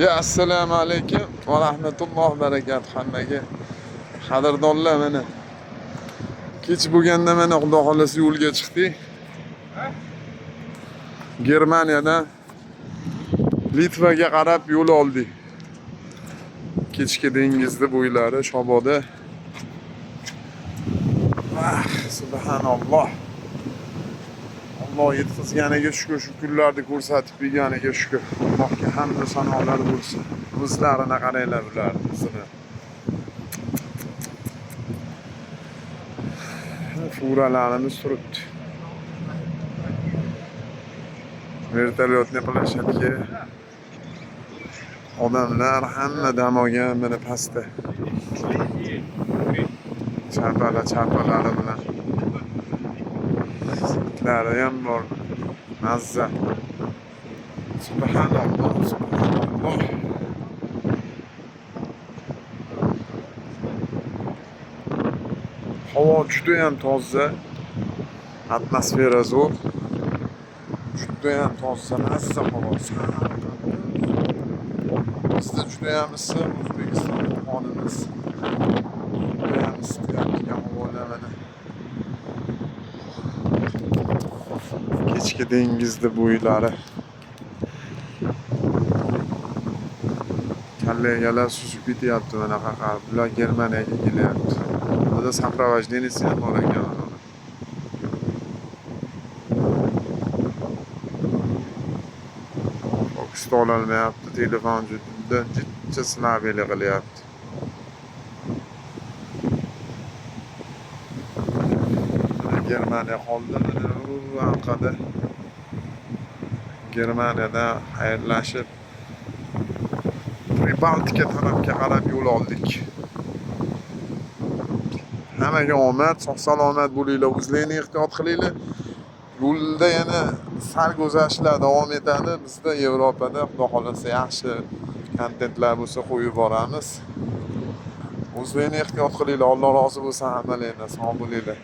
Assalomu alaykum va rahmatullohi barakatuh hammaga. Qadrdonlar, mana kech bo'lganda mana Xudo xolasa yo'lga chiqdik. Germaniyadan Litvaga qarab yo'l oldik. Kechki dengizda bo'ylari Shoboda. Subhanalloh. Alloh yetkazganiga shukr, shu kunlarni ko'rsatib berganiga shukr. Allohga hamd va sanolar bo'lsin. O'zlarini qaranglar bularni o'zini. Furalarimiz turibdi. Vertolyotni qilishadi. Odamlar hamma dam olgan mana pastda. Chapalari bilan. Sitlari ham bor. Mazza. Subhanalloh, subhanalloh. Havo juda ham toza. Atmosfera zo'r. Juda ham toza, mazza havo. Bizda juda ham issiq, O'zbekiston qonimiz. Juda ham issiq havolar mana. Kechki dengizda bo'ylari. Kallagalar suzib ketyapti mana qaqar. Bular Germaniyaga kelyapti. Burada soprovождениесі ham bor ekan. Fokusda ololmayapti, telefon juda jicha snabeli qilyapti. Germaniya qoldi mana bu orqada. Germaniyada xayrlashib Pribaltika tarafga qarab yo'l oldik. Hammaga omad, sog'-salomat bo'linglar, o'zlaringizni ehtiyot qilinglar. Yo'lda yana sarguzashtlar davom etadi. Bizda Yevropada Xudo xolasa yaxshi kontentlar bo'lsa qo'yib boramiz. O'zlaringizni ehtiyot qilinglar. Alloh rozi bo'lsin hammalaringizdan. Sog' bo'linglar.